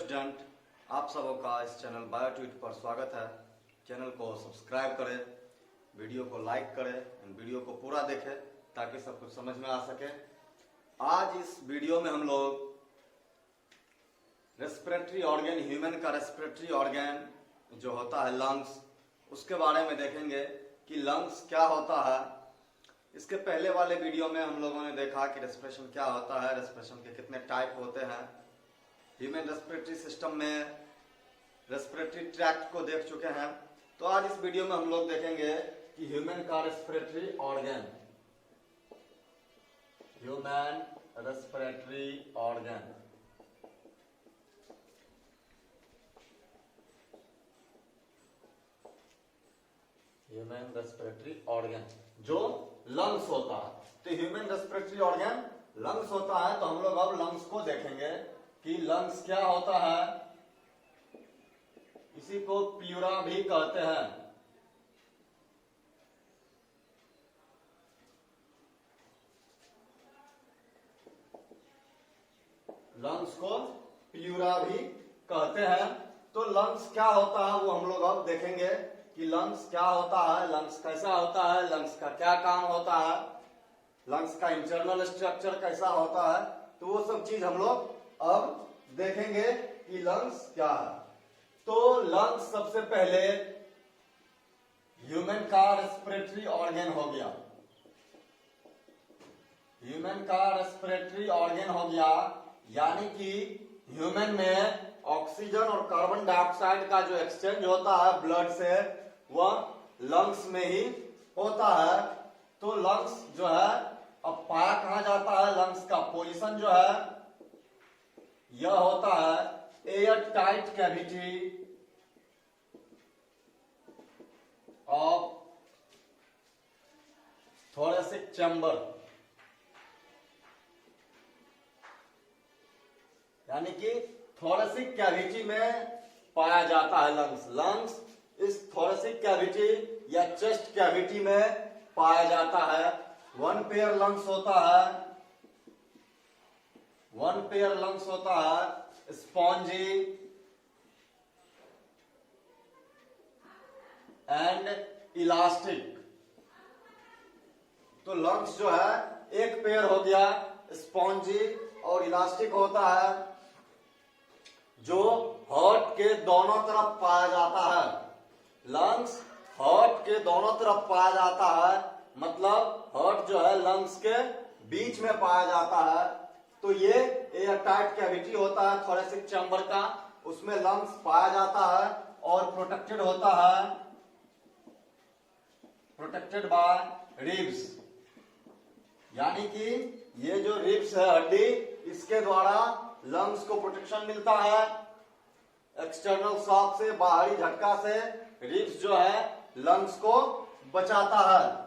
Student, आप सबों का इस चैनल बायोट्वीट पर स्वागत है। चैनल को सब्सक्राइब करें, वीडियो को लाइक करें, वीडियो को पूरा देखें ताकि सब कुछ समझ में आ सके। आज इस वीडियो में हम लोग रेस्पिरेटरी ऑर्गन, ह्यूमन का रेस्पिरेटरी ऑर्गन जो होता है लंग्स, उसके बारे में देखेंगे कि लंग्स क्या होता है। इसके पहले वाले वीडियो में हम लोगों ने देखा कि रेस्पिरेशन क्या होता है, रेस्पिरेशन के कितने टाइप होते हैं। ह्यूमन रेस्पिरेटरी सिस्टम में रेस्पिरेटरी ट्रैक्ट को देख चुके हैं। तो आज इस वीडियो में हम लोग देखेंगे कि ह्यूमन का respiratory organ, human respiratory organ, human respiratory organ जो लंग्स होता है। तो ह्यूमन रेस्पिरेटरी ऑर्गन लंग्स होता है। तो हम लोग अब लंग्स को देखेंगे कि लंग्स क्या होता है। इसी को प्लूरा भी कहते हैं। लंग्स को प्लूरा भी कहते हैं। तो लंग्स क्या होता है वो हम लोग अब देखेंगे कि लंग्स क्या होता है, लंग्स कैसा होता है, लंग्स का क्या काम होता है, लंग्स का इंटरनल स्ट्रक्चर कैसा होता है। तो वो सब चीज हम लोग अब देखेंगे कि लंग्स क्या है। तो लंग्स सबसे पहले ह्यूमन का रेस्पिरेटरी ऑर्गन हो गया। ह्यूमन का रेस्पिरेटरी ऑर्गन हो गया, यानी कि ह्यूमन में ऑक्सीजन और कार्बन डाइऑक्साइड का जो एक्सचेंज होता है ब्लड से, वह लंग्स में ही होता है। तो लंग्स जो है, अब पाया कहां जाता है, लंग्स का पोजीशन जो है यह होता है air tight cavity of thoracic chamber, यानी कि थोरेसिक कैविटी में पाया जाता है लंग्स। लंग्स इस थोरेसिक कैविटी या चेस्ट कैविटी में पाया जाता है। वन पेयर लंग्स होता है, वन पेयर लंग्स होता है, स्पॉन्जी एंड इलास्टिक। तो लंग्स जो है एक पेयर हो गया, स्पॉन्जी और इलास्टिक होता है, जो हार्ट के दोनों तरफ पाया जाता है। लंग्स हार्ट के दोनों तरफ पाया जाता है, मतलब हार्ट जो है लंग्स के बीच में पाया जाता है। तो ये एयर टाइट कैविटी होता है थोरेसिक चैम्बर का, उसमें लंग्स पाया जाता है और प्रोटेक्टेड होता है, प्रोटेक्टेड बाय रिब्स, यानी कि ये जो रिब्स है, हड्डी, इसके द्वारा लंग्स को प्रोटेक्शन मिलता है एक्सटर्नल शॉक से, बाहरी झटका से। रिब्स जो है लंग्स को बचाता है।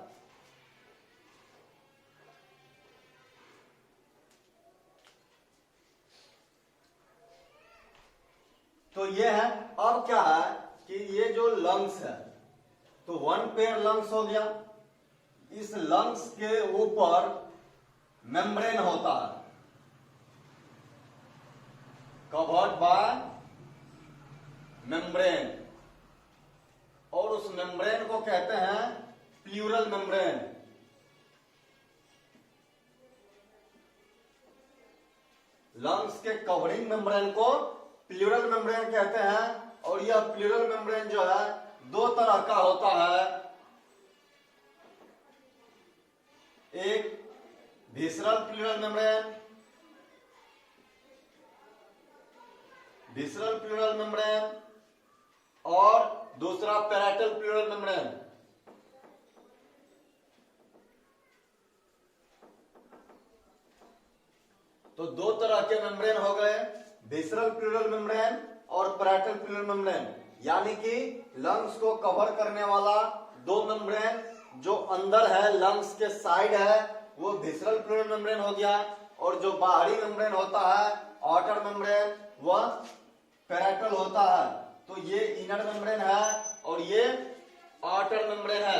तो ये है। अब क्या है कि ये जो लंग्स है, तो वन पेयर लंग्स हो गया। इस लंग्स के ऊपर मेम्ब्रेन होता है, कवर्ड बाय मेम्ब्रेन, और उस मेम्ब्रेन को कहते हैं प्लूरल मेम्ब्रेन। लंग्स के कवरिंग मेम्ब्रेन को प्लूरल मेम्ब्रेन कहते हैं। और यह प्लूरल मेम्ब्रेन जो है दो तरह का होता है, एक visceral pleural membrane, visceral pleural membrane, और दूसरा पैराइटल प्लूरल मेम्ब्रेन। तो दो तरह के मेम्ब्रेन हो गए, विसरल प्लूरल मेम्ब्रेन और पैराइटल प्लूरल मेम्ब्रेन, यानी कि लंग्स को कवर करने वाला दो मेम्ब्रेन जो अंदर है, लंग्स के साइड है, वो विसरल प्लूरल मेम्ब्रेन हो गया, और जो बाहरी मेम्ब्रेन होता है, आउटर मेम्ब्रेन, वह पैराइटल होता है। तो ये इनर मेम्ब्रेन है और ये आउटर मेम्ब्रेन है।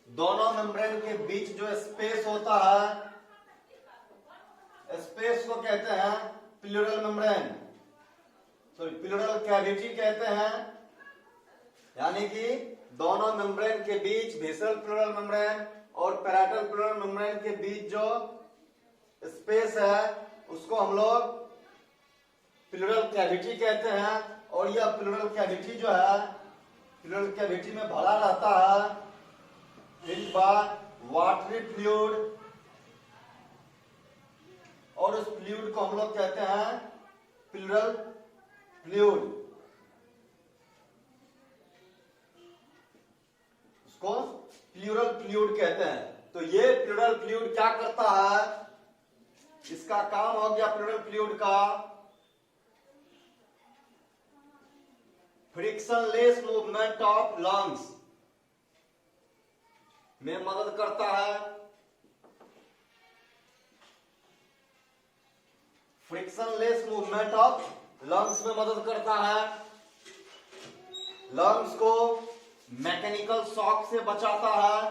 दोनों मेम्ब्रेन के बीच जो स्पेस होता है, स्पेस को कहते हैं प्लूरल मेम्ब्रेन। तो प्लूरल कैविटी कहते हैं, यानी कि दोनों मेम्ब्रेन के बीच विसरल प्लूरल मेम्ब्रेन और पैराइटल प्लूरल मेम्ब्रेन के बीच जो स्पेस है उसको हम लोग प्लूरल कैविटी कहते हैं। और यह प्लूरल कैविटी जो है, प्लूरल कैविटी में भरा रहता है फिल्ड बाय वाटरी फ्लूइड, और उस फ्लूइड को हम लोग कहते हैं प्लूरल फ्लूइड। उसको प्लूरल फ्लूइड कहते हैं। तो ये प्लूरल फ्लूइड क्या करता है, इसका काम हो गया प्लूरल फ्लूइड का फ्रिक्शनलेस मूवमेंट ऑफ लंग्स में मदद करता है। फ्रिक्शनलेस मूवमेंट ऑफ लंग्स में मदद करता है। लंग्स को मैकेनिकल शॉक से बचाता है,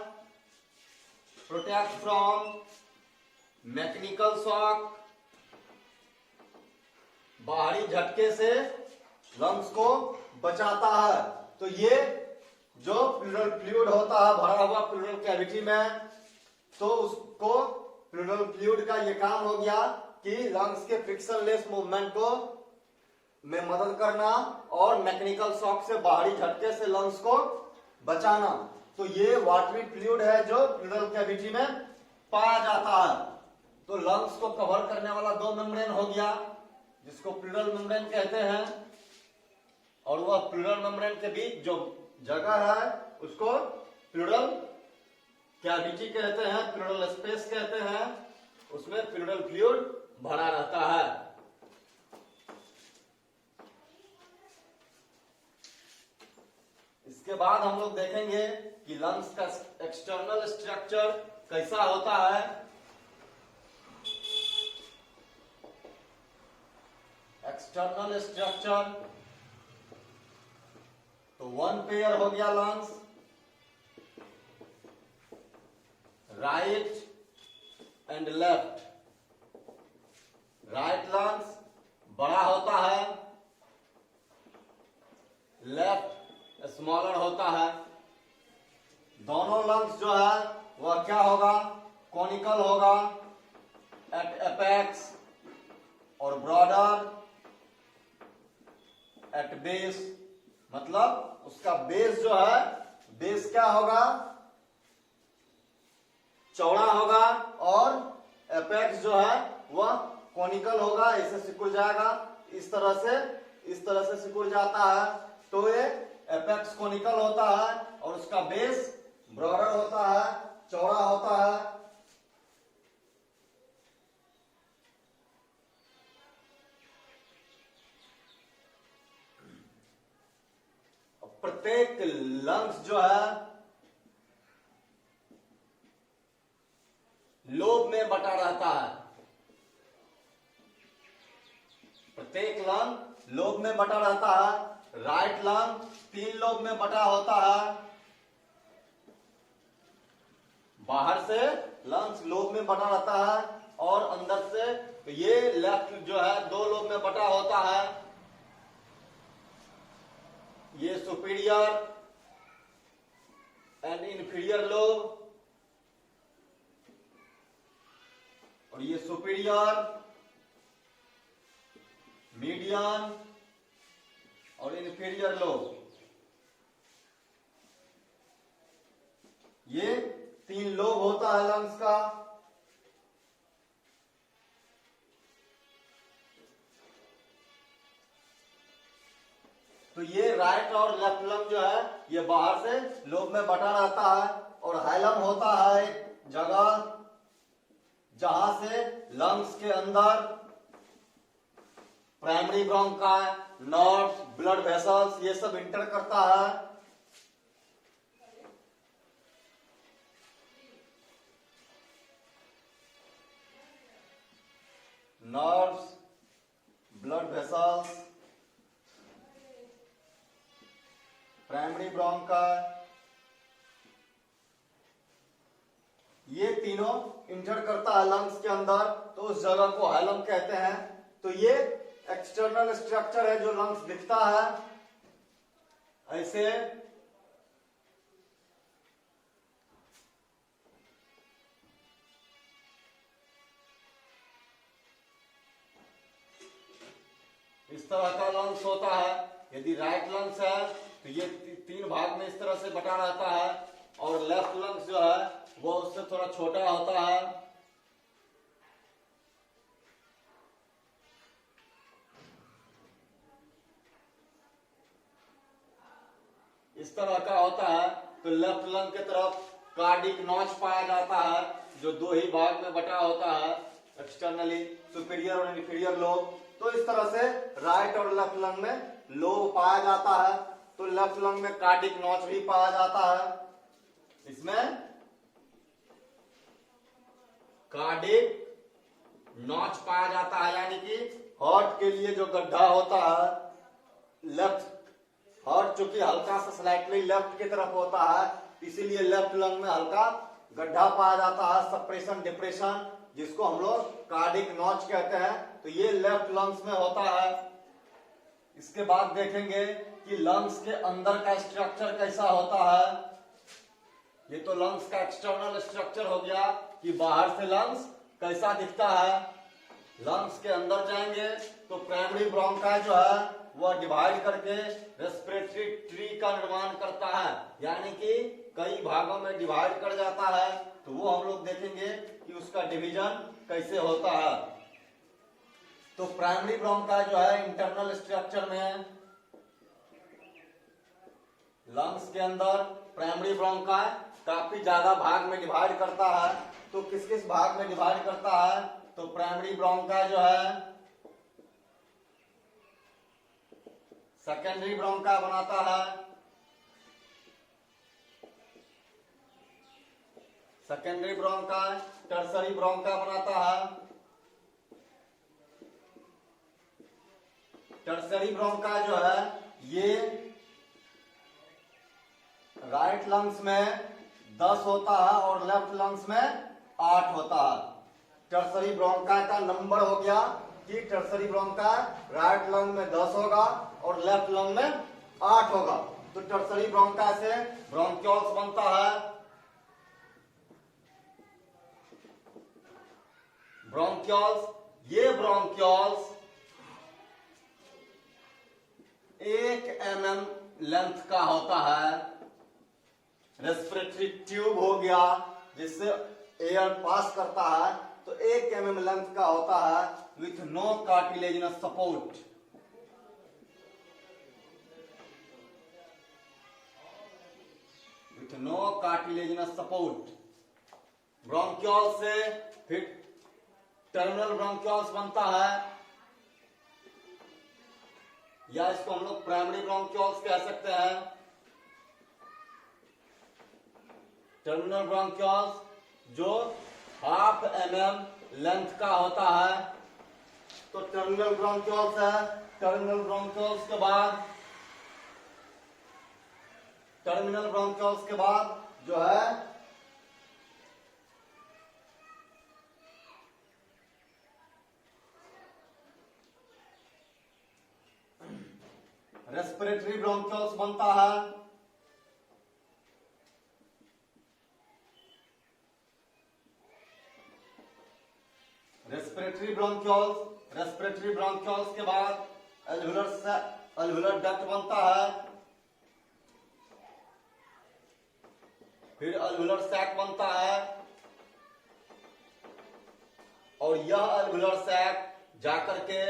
प्रोटेक्ट फ्रॉम मैकेनिकल शॉक, बाहरी झटके से लंग्स को बचाता है। तो ये जो प्लूरल फ्लूइड होता है भरा हुआ प्लूरल कैविटी में, तो उसको प्लूरल फ्लूइड का ये काम हो गया कि लंग्स के फ्रिक्शनलेस मूवमेंट को में मदद करना और मैकेनिकल शॉक से बाहरी झटके से लंग्स को बचाना। तो ये वाटरी फ्लूइड है जो प्लूरल कैविटी में पाया जाता है। तो लंग्स को कवर करने वाला दो मेम्ब्रेन हो गया जिसको प्लूरल मेम्ब्रेन कहते हैं, और वह प्लूरल मेम्ब्रेन के बीच जो जगह है उसको प्लूरल कैविटी कहते हैं, प्लूरल स्पेस कहते हैं। उसमें प्लूरल फ्लूइड भरा रहता है। इसके बाद हम लोग देखेंगे कि लंग्स का एक्सटर्नल स्ट्रक्चर कैसा होता है। एक्सटर्नल स्ट्रक्चर तो वन पेयर हो गया lungs, right and left. Right lungs बड़ा होता है, लेफ्ट स्मॉलर होता है। दोनों लंग्स जो है वह क्या होगा, कॉनिकल होगा एट एपेक्स और ब्रॉडर एट बेस। मतलब उसका बेस जो है, बेस क्या होगा, चौड़ा होगा, और एपेक्स जो है वह कॉनिकल होगा, ऐसे सिकुड़ जाएगा। इस तरह से सिकुड़ जाता है। तो ये एपेक्स कॉनिकल होता है और उसका बेस ब्रॉडर होता है, चौड़ा होता है। प्रत्येक लंग्स जो है लोब में बटा रहता है। प्रत्येक लंग लोब में बटा रहता है। राइट लंग 3 लोब में बटा होता है। बाहर से लंग्स लोब में बटा रहता है और अंदर से तो ये लेफ्ट जो है 2 लोब में बटा होता है। ये सुपीरियर एंड इंफीरियर लोब, और ये सुपीरियर, मीडियन और इंफीरियर लोब। ये 3 लोब होता है लंग्स का। तो ये राइट और लेफ्ट लंग जो है ये बाहर से लोब में बटा रहता है, और हाइलम होता है एक जगह जहां से लंग्स के अंदर primary bronchi, nerves, blood vessels ये सब इंटर करता है। Nerves, blood vessels, primary bronchi, ये तीनों इंटर करता है लंग्स के अंदर, तो उस जगह को हाइलम कहते हैं। तो ये एक्सटर्नल स्ट्रक्चर है जो लंग्स दिखता है ऐसे। इस तरह का लंग्स होता है। यदि राइट लंग्स है तो ये तीन भाग में इस तरह से बटा रहता है, और लेफ्ट लंग्स जो है वो उससे थोड़ा छोटा होता है। इस तरह का होता है। तो लेफ्ट लंग के तरफ कार्डिक नॉच पाया जाता है जो दो ही भाग में बटा होता है, एक्सटर्नली सुपीरियर और इंफीरियर लोब। तो इस तरह से राइट और लेफ्ट लंग में लोब पाया जाता है। तो लेफ्ट लंग में कार्डिक नॉच भी पाया जाता है। इसमें कार्डिक नॉच पाया जाता है, यानी कि हार्ट के लिए जो गड्ढा होता है लेफ्ट, हार्ट चूंकि हल्का सा स्लाइटली लेफ्ट की तरफ होता है, इसीलिए लेफ्ट लंग में हल्का गड्ढा पाया जाता है, सप्रेशन डिप्रेशन, जिसको हम लोग कार्डिक नॉच कहते हैं। तो ये लेफ्ट लंग्स में होता है। इसके बाद देखेंगे कि लंग्स के अंदर का स्ट्रक्चर कैसा होता है। ये तो लंग्स का एक्सटर्नल स्ट्रक्चर हो गया कि बाहर से लंग्स कैसा दिखता है। लंग्स के अंदर जाएंगे तो प्राइमरी ब्रोंकाई जो है वह डिवाइड करके रेस्पिरेटरी ट्री का निर्माण करता है, यानी कि कई भागों में डिवाइड कर जाता है। तो वो हम लोग देखेंगे कि उसका डिवीजन कैसे होता है। तो प्राइमरी ब्रोंकाई जो है इंटरनल स्ट्रक्चर में, लंग्स के अंदर प्राइमरी ब्रोंकाई काफी ज्यादा भाग में डिवाइड करता है। तो किस किस भाग में डिवाइड करता है? तो प्राइमरी ब्रोंकाई जो है सेकेंडरी ब्रोंकाई बनाता है, सेकेंडरी ब्रोंकाई टर्सरी ब्रोंकाई बनाता है। टर्सरी ब्रोंकाई जो है ये राइट लंग्स में 10 होता है और लेफ्ट लंग्स में 8 होता है। टर्सरी ब्रोंकाई का नंबर हो गया कि टर्सरी ब्रोंकाई राइट लंग में 10 होगा और लेफ्ट लंग में 8 होगा। तो टर्सरी ब्रोंकाई से ब्रोंक्यूल्स बनता है। ब्रोंक्यूल्स, ये ब्रोंक्यूल्स 1 mm लेंथ का होता है। रेस्पिरेटरी ट्यूब हो गया जिससे एयर पास करता है, तो 1 mm लेंथ का होता है with no cartilaginous support. With no cartilaginous support. Bronchiole से फिर टर्मिनल ब्रोंक्यूल्स बनता है, या इसको हम लोग प्राइमरी ब्रोंक्यूल्स कह सकते हैं। टर्मिनल ब्रोंक्यूल्स जो 1/2 mm लेंथ का होता है। तो टर्मिनल ब्रोंक्यूल्स है। टर्मिनल ब्रोंक्यूल्स के बाद, टर्मिनल ब्रोंक्यूल्स के बाद जो है रेस्पिरेटरी ब्रोंक्यूल्स बनता है। रेस्पिरेटरी ब्रोंक्यूल्स, रेस्पिरेटरी ब्रोंक्यूल्स के बाद एल्वुलर डक्ट बनता है। फिर एल्वुलर सैक बनता है और यह एल्वुलर सैक जाकर के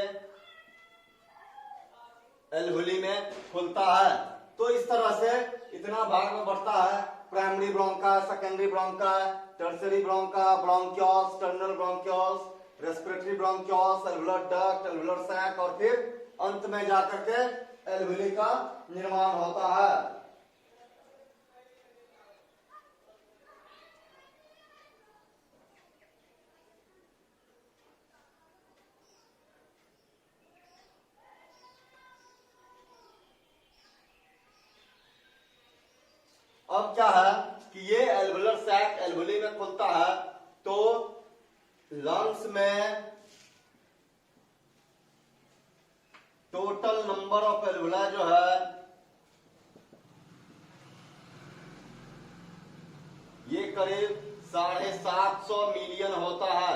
एल्वुली में खुलता है। तो इस तरह से इतना भाग में बढ़ता है। Primary bronchi, secondary bronchi, tertiary bronchi, bronchioles, terminal bronchioles, respiratory bronchioles, alveolar duct, alveolar sac और फिर अंत में जाकर के एल्वुली का निर्माण होता है। अब क्या है कि ये एल्वुलर सैक एल्वुली में खुलता है, तो लंग्स में टोटल नंबर ऑफ एल्वुला जो है ये करीब 750 मिलियन होता है।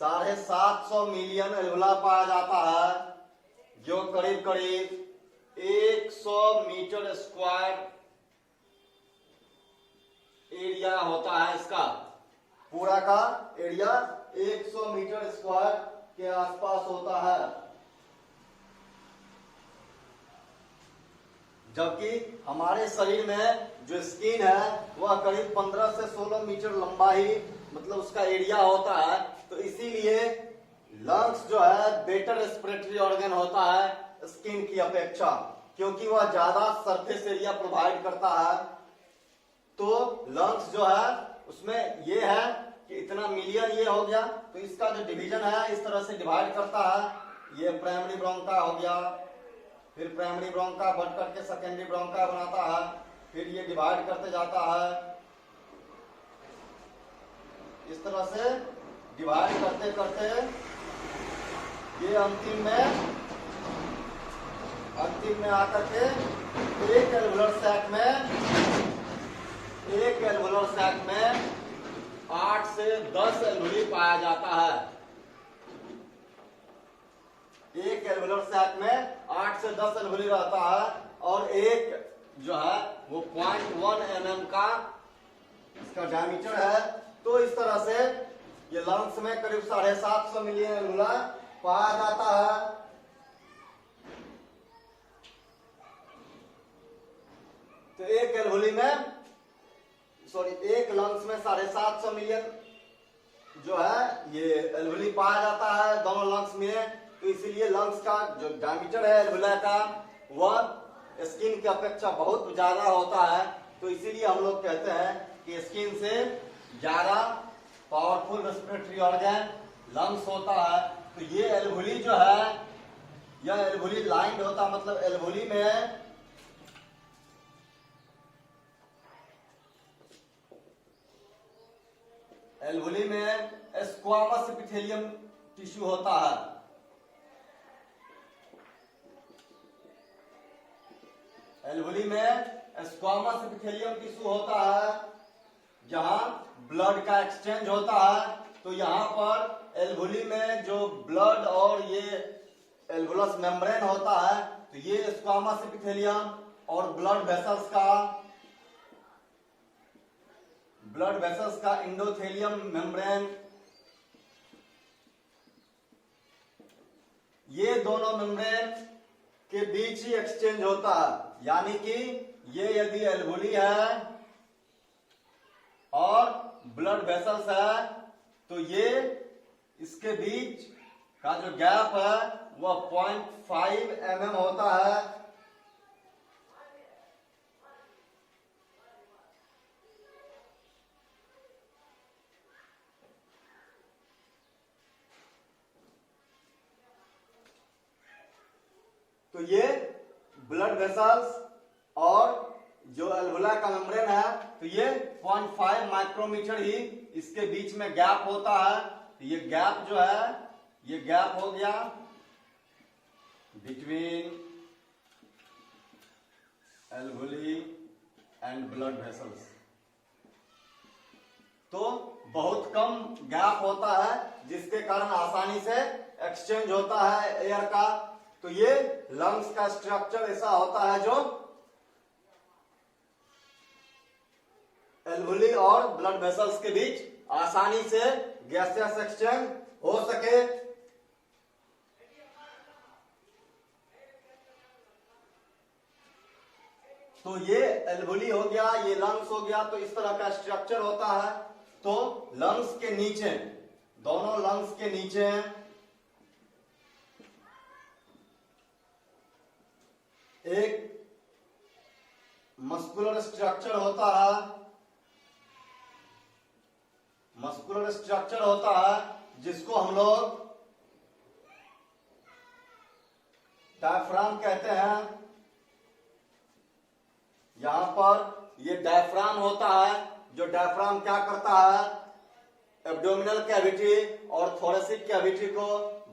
750 मिलियन एल्वुला पाया जाता है, जो करीब करीब 100 मीटर स्क्वायर एरिया होता है। इसका पूरा का एरिया 100 मीटर स्क्वायर के आसपास होता है। जबकि हमारे शरीर में जो स्किन है वह करीब 15 से 16 मीटर लंबा ही मतलब उसका एरिया होता है। तो इसीलिए लंग्स जो है बेटर रेस्पिरेटरी ऑर्गन होता है स्किन की अपेक्षा, क्योंकि वह ज्यादा सरफेस एरिया प्रोवाइड करता है। तो लंग्स जो है उसमें ये है कि इतना मिलियन ये हो गया, तो इसका जो डिवीजन है इस तरह से डिवाइड करता है। ये प्राइमरी ब्रोंका हो गया, फिर प्राइमरी ब्रोंका बढ़ करके सेकेंडरी ब्रोंका बनाता है, फिर ये डिवाइड करते जाता है। इस तरह से डिवाइड करते करते ये अंतिम में आकर के एक एल्वुलर सैक में 8 से 10 एल्वुली पाया जाता है। एक एल्वुलर सैक में 8 से 10 एल्वुली रहता है, और एक जो है वो 0.1 mm का इसका डायमीटर है। तो इस तरह से ये लंग्स में करीब 750 मिलियन एल्वुला पाया जाता है। तो एक एल्वुली में एक लंग्स में 750 मिलियन जो है ये एल्वुली पाया जाता है दोनों लंग्स में। तो इसीलिए लंग्स का जो डायमीटर है एल्वुला का वह स्किन की अपेक्षा बहुत ज्यादा होता है। तो इसीलिए हम लोग कहते हैं कि स्किन से ज्यादा पावरफुल रेस्पिरेटरी ऑर्गन लंग्स होता है। तो ये एल्वुली जो है यह एल्वुली लाइंड होता, मतलब एल्वुली में स्क्वामस एपिथेलियम टिश्यू होता है। एल्वुली में स्क्वामस एपिथेलियम टिश्यू होता है, जहां ब्लड का एक्सचेंज होता है। तो यहाँ पर एल्वुली में जो ब्लड और ये एल्वुलस मेम्ब्रेन होता है, तो ये स्क्वामस एपिथेलियम और ब्लड वेसल्स का एंडोथेलियम मेम्ब्रेन, ये दोनों मेम्ब्रेन के बीच ही एक्सचेंज होता है। यानी कि ये यदि एल्वुली है और ब्लड वेसल्स है, तो ये इसके बीच का जो गैप है वह 0.5 mm होता है। तो ये ब्लड वेसल्स और जो एल्वुला का मेम्ब्रेन है, तो ये 0.5 माइक्रोमीटर ही इसके बीच में गैप होता है। तो ये गैप जो है ये गैप हो गया बिटवीन एल्वुली एंड ब्लड वेसल्स। तो बहुत कम गैप होता है, जिसके कारण आसानी से एक्सचेंज होता है एयर का। तो ये लंग्स का स्ट्रक्चर ऐसा होता है जो एल्वुली और ब्लड वेसल्स के बीच आसानी से गैसियस एक्सचेंज हो सके। तो ये एल्वुली हो गया, ये लंग्स हो गया। तो इस तरह का स्ट्रक्चर होता है। तो लंग्स के नीचे, दोनों लंग्स के नीचे एक मस्कुलर स्ट्रक्चर होता है। मस्कुलर स्ट्रक्चर होता है जिसको हम लोग डायफ्राम कहते हैं। यहां पर ये डायफ्राम होता है, जो डायफ्राम क्या करता है, एब्डोमिनल कैविटी और थोरेसिक कैविटी को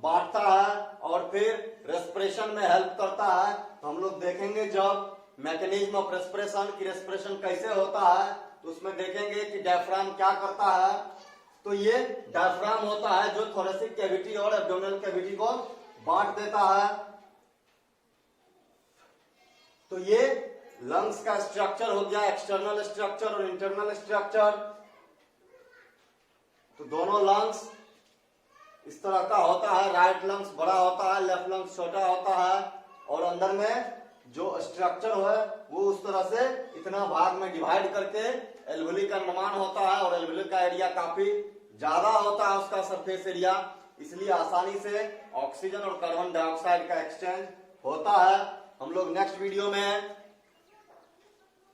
बांटता है और फिर रेस्पिरेशन में हेल्प करता है। तो हम लोग देखेंगे जब मैकेनिज्म ऑफ रेस्पिरेशन की रेस्पिरेशन कैसे होता है तो उसमें देखेंगे कि डायफ्राम क्या करता है। तो ये डायफ्राम होता है जो थोरेसिक कैविटी और एब्डोमिनल कैविटी को बांट देता है। तो ये लंग्स का स्ट्रक्चर हो गया, एक्सटर्नल स्ट्रक्चर और इंटरनल स्ट्रक्चर। तो दोनों लंग्स इस तरह का होता है, राइट लंग्स बड़ा होता है, लेफ्ट लंग्स छोटा होता है और अंदर में जो स्ट्रक्चर है वो उस तरह से इतना भाग में डिवाइड करके एल्वेली का निर्माण होता है और एल्वेली का एरिया काफी ज्यादा होता है उसका सरफेस एरिया, इसलिए आसानी से ऑक्सीजन और कार्बन डाइऑक्साइड का एक्सचेंज होता है। हम लोग नेक्स्ट वीडियो में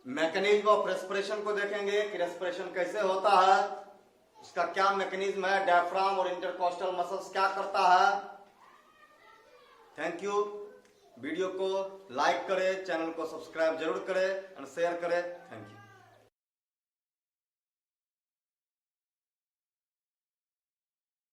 मैकेनिज्म ऑफ रेस्पिरेशन को देखेंगे कि रेस्पिरेशन कैसे होता है, उसका क्या मैकेनिज्म है, डायफ्राम और इंटरकोस्टल मसल्स क्या करता है। Thank you. वीडियो को लाइक करें, चैनल को सब्सक्राइब जरूर करें और शेयर करें। Thank you.